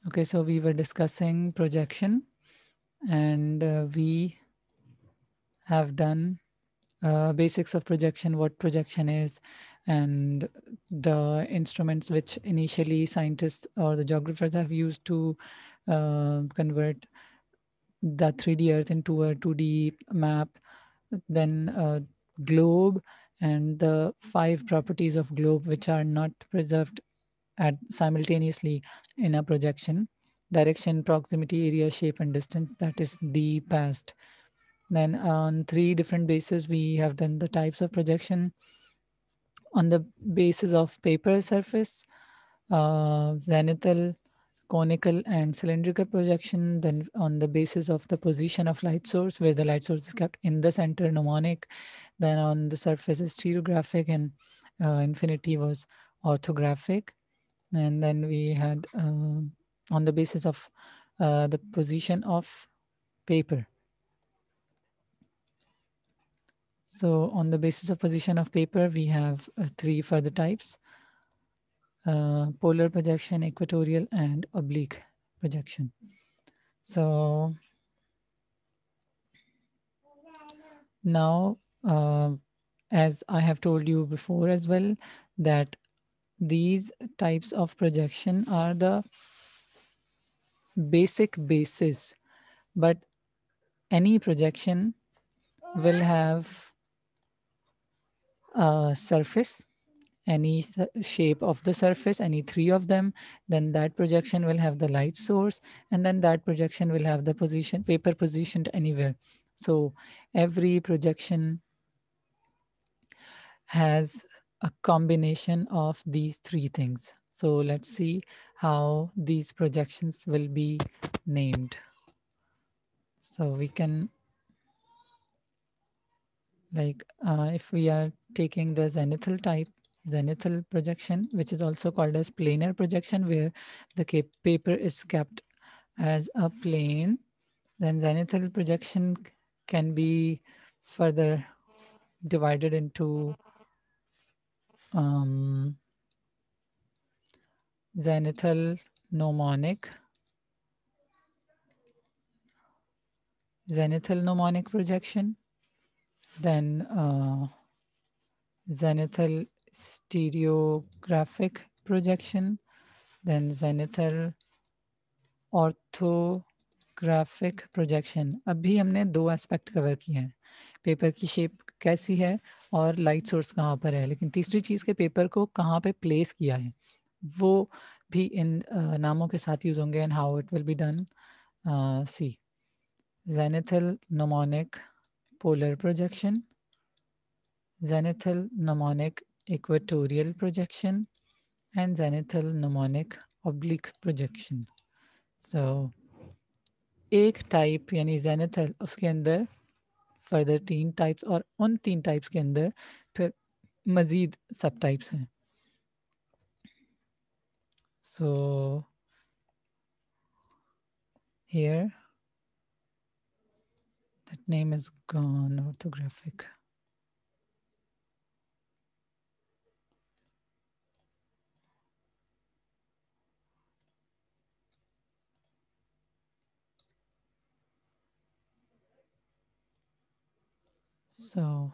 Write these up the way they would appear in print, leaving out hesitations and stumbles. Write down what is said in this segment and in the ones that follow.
Okay, so we were discussing projection, and we have done basics of projection, what projection is, and the instruments which initially scientists or the geographers have used to convert the 3D Earth into a 2D map, then globe, and the 5 properties of globe which are not preserved at simultaneously in a projection: direction, proximity, area, shape, and distance. That is the past. Then on 3 different bases, we have done the types of projection on the basis of paper surface, zenithal, conical, and cylindrical projection. Then on the basis of the position of light source, where the light source is kept in the center, mnemonic. Then on the surface is stereographic, and infinity was orthographic. And then we had on the basis of the position of paper. So on the basis of position of paper, we have 3 further types: polar projection, equatorial, and oblique projection. So now, as I have told you before as well, that these types of projection are the basic basis, but any projection will have a surface, any shape of the surface, any 3 of them. Then that projection will have the light source, and then that projection will have the position, paper positioned anywhere. So every projection has a combination of these 3 things. So let's see how these projections will be named. So we can, like, if we are taking the zenithal type, zenithal projection, which is also called as planar projection, where the paper is kept as a plane, then zenithal projection can be further divided into zenithal mnemonic, projection, then zenithal stereographic projection, then zenithal orthographic projection. अभी हमने 2 aspect cover किए हैं, paper की shape कैसी है और light source कहाँ पर है, लेकिन तीसरी चीज़ के पेपर को कहाँ पे प्लेस किया है वो भी इन नामों के साथ यूज होंगे. And how it will be done, see zenithal mnemonic polar projection, zenithal mnemonic equatorial projection, and zenithal mnemonic oblique projection. So एक टाइप यानी जेनिथल, उसके अंदर फर्दर 3 टाइप्स, और उन 3 टाइप्स के अंदर फिर मजीद सब टाइप्स हैं. सो here that name is gone, orthographic. So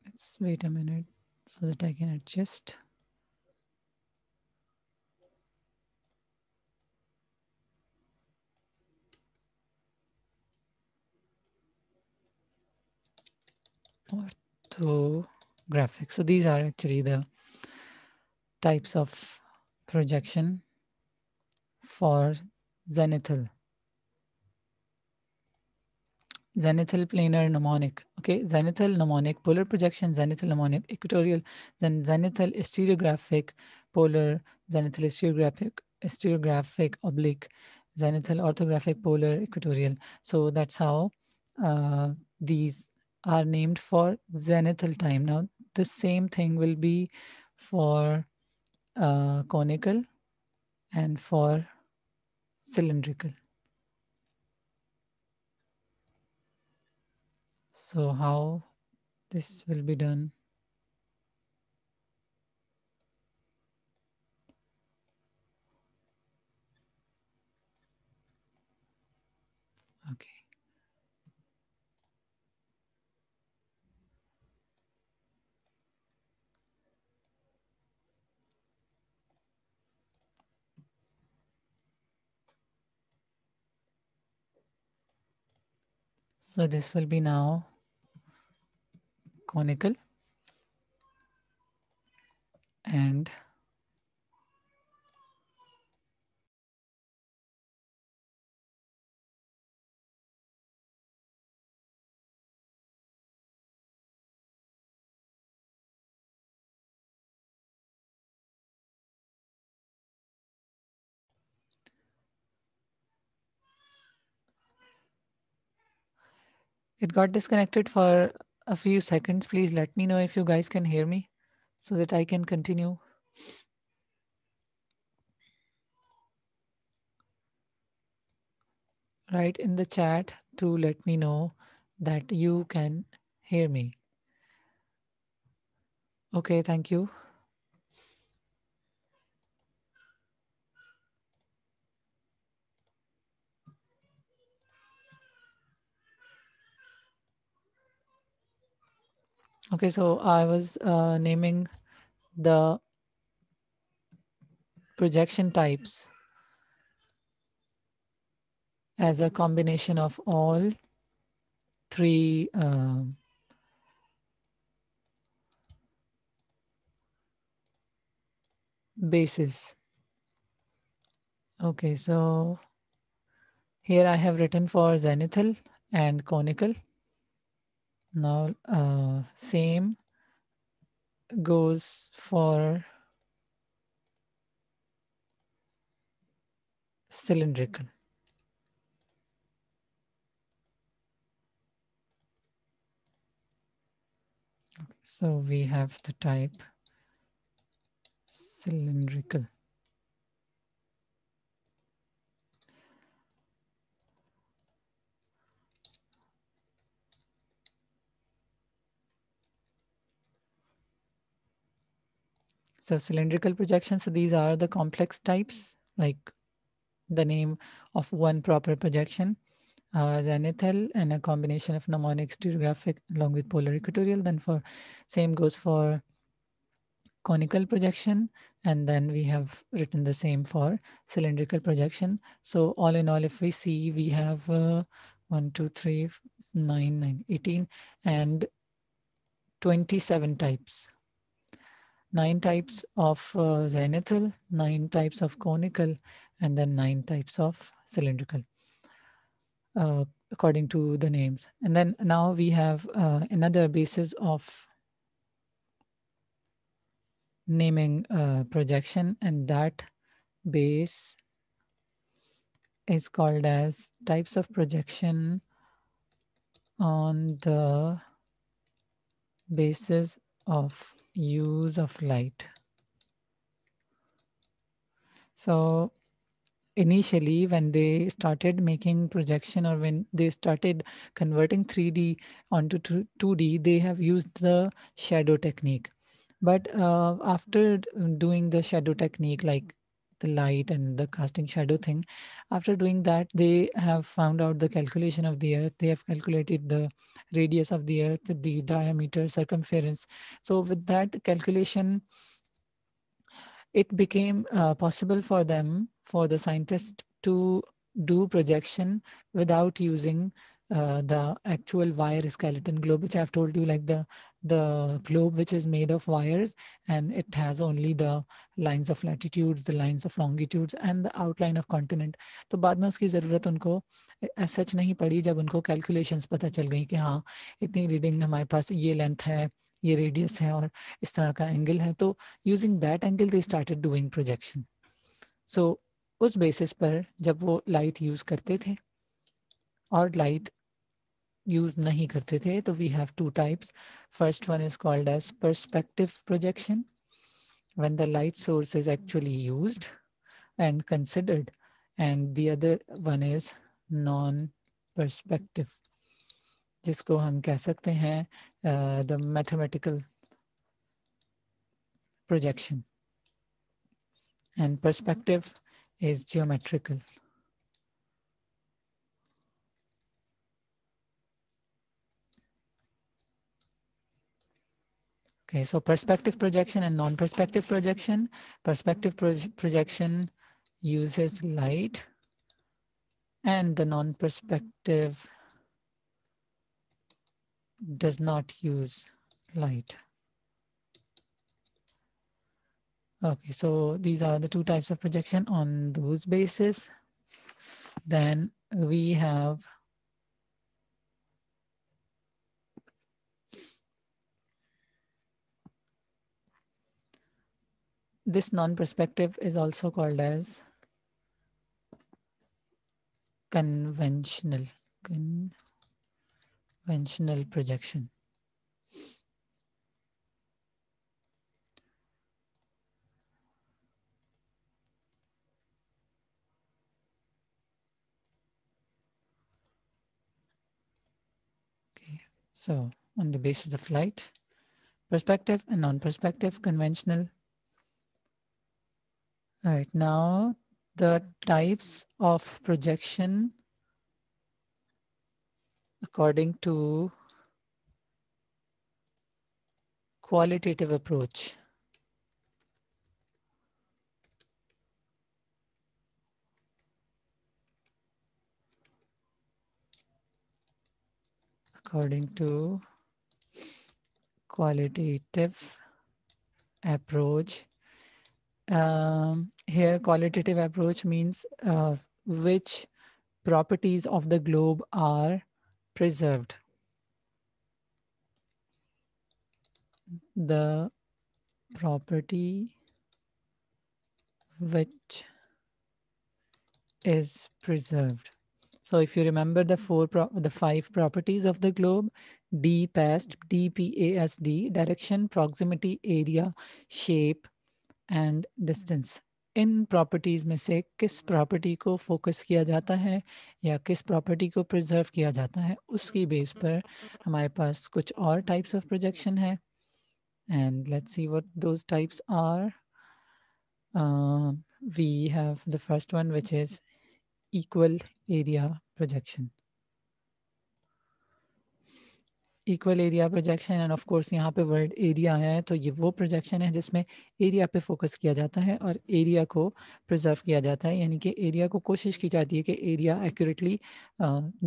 let's wait a minute so that I can adjust. Orthographic. So these are actually the types of projection for zenithal. Zenithal planar mnemonic. Okay, zenithal mnemonic polar projection, zenithal mnemonic equatorial, then zenithal stereographic polar, zenithal stereographic oblique, zenithal orthographic polar equatorial. So that's how these are named for zenithal time. Now the same thing will be for conical and for cylindrical. So how this will be done? Okay. So this will be now conical, and it got disconnected for a few seconds. Please let me know if you guys can hear me so that I can continue. Write in the chat to let me know that you can hear me. Okay, thank you. Okay, so I was naming the projection types as a combination of all three bases. Okay, so here I have written for zenithal and conical. Now, same goes for cylindrical. So we have the type cylindrical. So cylindrical projections, so these are the complex types, like the name of one proper projection. Zenithal and a combination of mnemonic stereographic along with polar equatorial. Then for same goes for conical projection, and then we have written the same for cylindrical projection. So all in all, if we see, we have 1, 2, 3, 9, 18 and 27 types. 9 types of zenithal, 9 types of conical, and then 9 types of cylindrical, according to the names. And then now we have another basis of naming projection, and that base is called as types of projection on the basis of use of light. So initially when they started making projection, or when they started converting 3D onto 2D, they have used the shadow technique. But after doing the shadow technique, like the light and the casting shadow thing, after doing that, they have found out the calculation of the earth. They have calculated the radius of the earth, the diameter, circumference. So with that calculation, it became possible for them, for the scientists, to do projection without using the actual wire skeleton globe, which I've told you, like the globe which is made of wires, and it has only the lines of latitudes, the lines of longitudes, and the outline of continent. तो बाद में उसकी ज़रूरत उनको सच नहीं पड़ी, जब उनको कैलकुलेशंस पता चल गई कि हाँ इतनी रीडिंग हमारे पास, ये लेंथ है, ये रेडियस है, और इस तरह का एंगल है, तो using that angle they started doing projection. So उस बेसिस पर जब वो लाइट यूज करते थे और लाइट यूज नहीं करते थे, तो we have two types. First one is called as perspective projection, when the light source is actually used and considered, and the other one is non-perspective, जिसको हम कह सकते हैं the mathematical projection, and perspective is geometrical. Okay, so perspective projection and non-perspective projection. Perspective projection uses light, and the non-perspective does not use light. Okay, so these are the two types of projection on those basis. Then we have this non-perspective is also called as conventional projection. Okay, so on the basis of light, perspective and non-perspective, conventional. All right, now the types of projection according to qualitative approach. According to qualitative approach. Here, qualitative approach means which properties of the globe are preserved. The property which is preserved. So if you remember the five properties of the globe: DPASD, DPASD, direction, proximity, area, shape and distance. In properties में से किस property को focus किया जाता है या किस property को प्रिजर्व किया जाता है, उसकी बेस पर हमारे पास कुछ और टाइप्स ऑफ प्रोजेक्शन है. And let's see what those types are. We have the first one, which is equal area projection. Equal area projection, end of course यहाँ पे वर्ड एरिया आया है, तो ये वो प्रोजेक्शन है जिसमें एरिया पे फोकस किया जाता है और एरिया को प्रिजर्व किया जाता है, यानी कि एरिया को कोशिश की जाती है कि एरिया एक्यूरेटली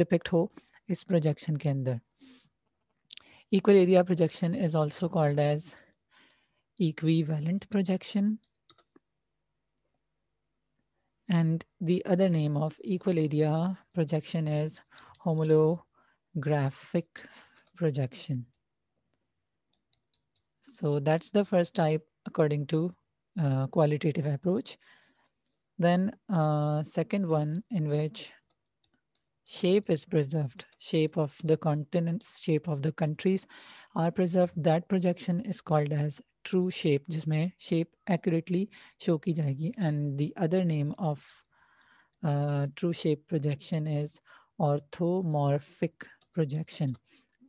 डिपिक्ट हो इस प्रोजेक्शन के अंदर. Equal area projection is also called as equivalent projection, and the other name of equal area projection is homolographic projection. So that's the first type according to qualitative approach. Then second one, in which shape is preserved, shape of the continents, shape of the countries are preserved. That projection is called as true shape, जिसमें shape accurately show की जाएगी. And the other name of true shape projection is orthomorphic projection.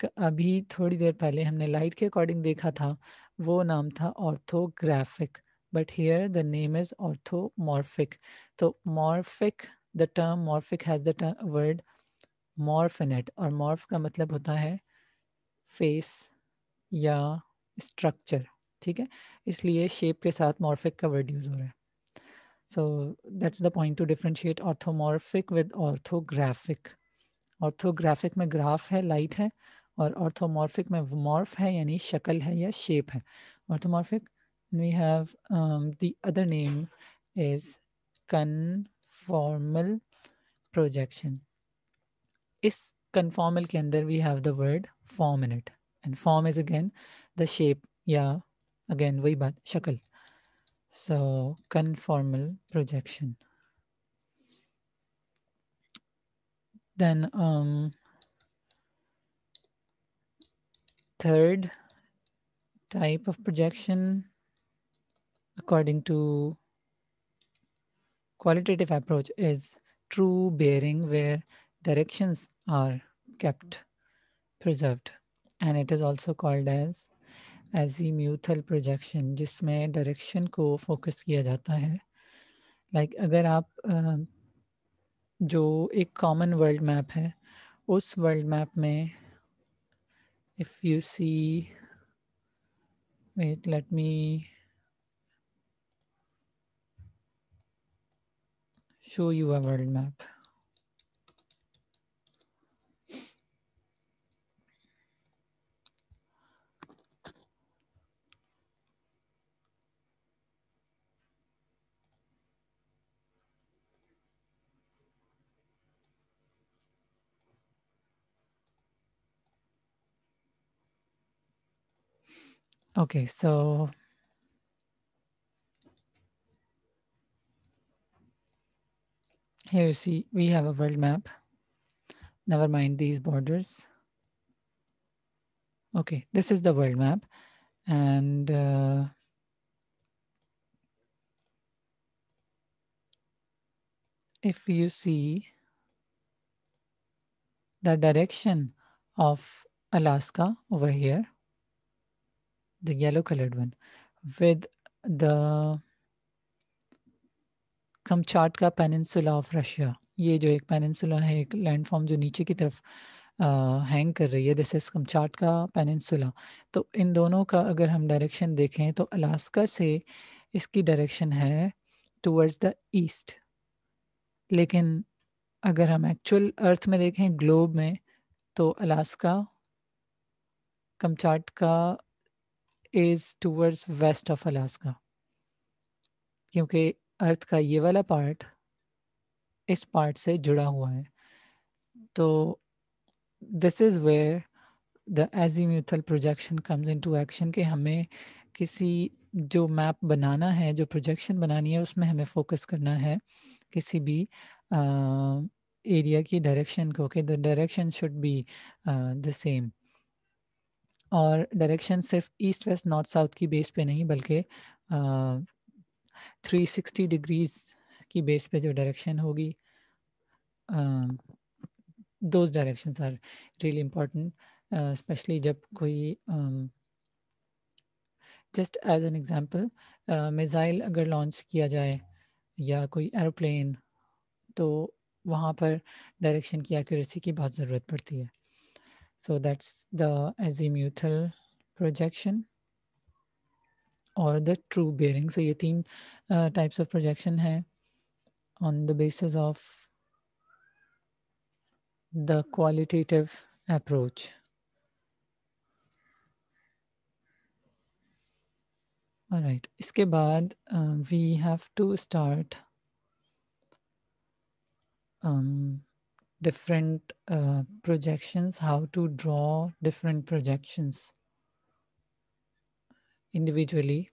अभी थोड़ी देर पहले हमने light के according देखा था, वो नाम था orthographic, but here the name is orthomorphic. तो morphic, the term morphic has the word morph in it, और मॉर्फ का मतलब होता है फेस या स्ट्रक्चर, ठीक है, इसलिए शेप के साथ मॉर्फिक का वर्ड यूज हो रहा है. So that's the point to differentiate orthomorphic with orthographic. Orthographic में ग्राफ है, लाइट है, और orthomorphic में मॉर्फ है यानी शक्ल है या शेप है. Orthomorphic, we have the other name is conformal projection. इस conformal के अंदर we have the word form in it, and form is again the shape या again वही बात, शक्ल. So conformal projection. Then third type of projection according to qualitative approach is true bearing, where directions are kept preserved, and it is also called as azimuthal projection, जिसमें direction को focus किया जाता है. Like अगर आप जो एक common world map है, उस world map में if you see Wait, let me show you a world map. Okay, so here you see we have a world map. Never mind these borders. Okay, this is the world map. And if you see the direction of Alaska over here, the yellow colored one, with the Kamchatka Peninsula of Russia, ये जो एक peninsula है, एक landform जो नीचे की तरफ hang कर रही है, दिस इज कमचाटका पेनिनसुला. तो इन दोनों का अगर हम डायरेक्शन देखें तो अलास्का से इसकी डायरेक्शन है टुवर्ड्स द ईस्ट. लेकिन अगर हम एक्चुअल अर्थ में देखें, ग्लोब में, तो Alaska, Kamchatka is towards west of Alaska, क्योंकि अर्थ का ये वाला पार्ट इस पार्ट से जुड़ा हुआ है. तो this is where the azimuthal projection comes into action, कि हमें किसी जो मैप बनाना है, जो प्रोजेक्शन बनानी है, उसमें हमें फोकस करना है किसी भी एरिया की डायरेक्शन को, कि the direction should be the same. और डायरेक्शन सिर्फ ईस्ट वेस्ट नॉर्थ साउथ की बेस पे नहीं, बल्कि 360 डिग्रीज की बेस पे जो डायरेक्शन होगी, those directions are really important, especially जब कोई just as an example missile अगर लॉन्च किया जाए या कोई एरोप्लेन, तो वहाँ पर डायरेक्शन की एक्यूरेसी की बहुत ज़रूरत पड़ती है. So that's the azimuthal projection और द ट्रू बेयरिंग. सो ये तीन टाइप्स ऑफ प्रोजेक्शन है on the basis of the qualitative approach. Alright, इसके बाद we have to start different projections, how to draw different projections individually